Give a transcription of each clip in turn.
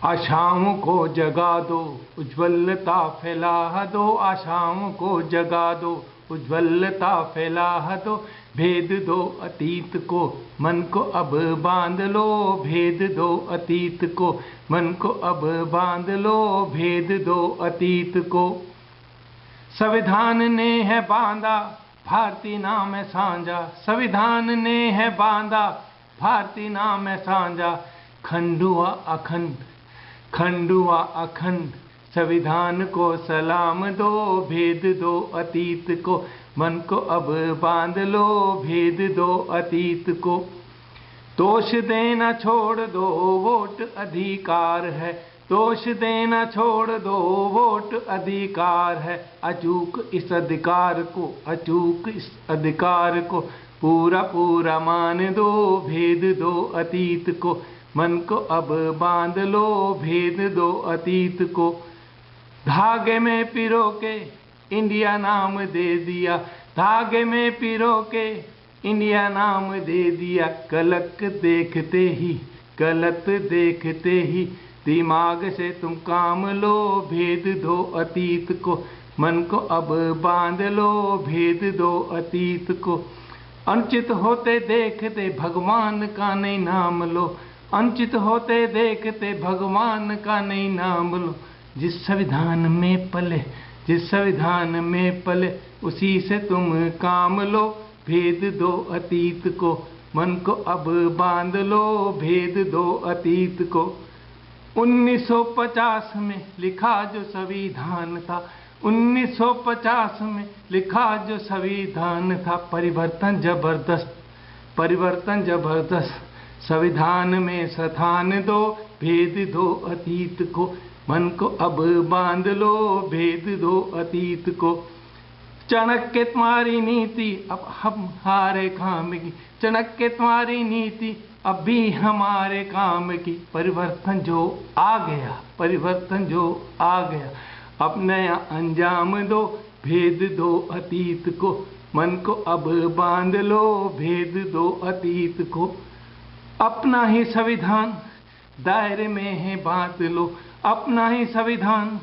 आशाओं को जगा दो, उज्ज्वलता फैला दो। आशाओं को जगा दो, उज्ज्वलता फैला दो। भेद दो अतीत को, मन को अब बांध लो। भेद दो अतीत को, मन को अब बांध लो। भेद दो अतीत को। संविधान ने है बांधा भारतीय नाम है साझा। संविधान ने है बांधा भारतीय नाम है साझा। खंड हुआ अखंड, खंड हुआ अखंड। संविधान को सलाम दो। भेद दो अतीत को, मन को अब बांध लो। भेद दो अतीत को। दोष देना छोड़ दो, वोट अधिकार है। दोष देना छोड़ दो, वोट अधिकार है। अचूक इस अधिकार को, अचूक इस अधिकार को पूरा पूरा मान दो। भेद दो अतीत को, मन को अब बांध लो। भेद दो अतीत को। धागे में पिरो के इंडिया नाम दे दिया। धागे में पिरो के इंडिया नाम दे दिया। गलत देखते ही, गलत देखते ही दिमाग से तुम काम लो। भेद दो अतीत को, मन को अब बांध लो। भेद दो अतीत को। अनुचित होते देखते भगवान का नहीं नाम लो। अनुचित होते देखते भगवान का नहीं नाम लो। जिस संविधान में पले, जिस संविधान में पले, उसी से तुम काम लो। भेद दो अतीत को, मन को अब बांध लो। भेद दो अतीत को। 1950 में लिखा जो संविधान था, 1950 में लिखा जो संविधान था। परिवर्तन जबरदस्त, परिवर्तन जबरदस्त। संविधान में स्थान दो। भेद दो अतीत को, मन को अब बांध लो। भेद दो अतीत को। चाणक्य तुम्हारी नीति अब हमारे काम की। चाणक्य तुम्हारी नीति अब भी हमारे काम की। परिवर्तन जो आ गया, परिवर्तन जो आ गया, अब नया अंजाम दो। भेद दो अतीत को, मन को अब बांध लो। भेद दो अतीत को। अपना ही संविधान दायरे में है बांध लो। अपना ही संविधान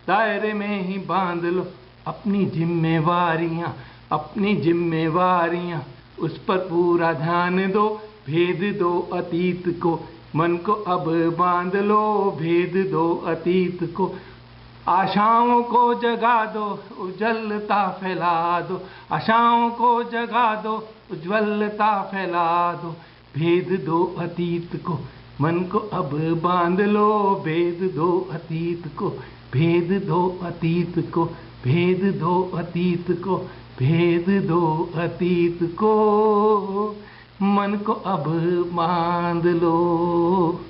दायरे में ही बांध लो। अपनी जिम्मेवारियां, अपनी जिम्मेवारियां, उस पर पूरा ध्यान दो। भेद दो अतीत को, मन को अब बांध लो। भेद दो अतीत को। आशाओं को जगा दो, उज्ज्वलता फैला दो। आशाओं को जगा दो, उज्ज्वलता फैला दो। भेद दो अतीत को, मन को अब बांध लो। भेद दो अतीत को, भेद दो अतीत को, भेद दो अतीत को, भेद दो अतीत को, मन को अब बांध लो।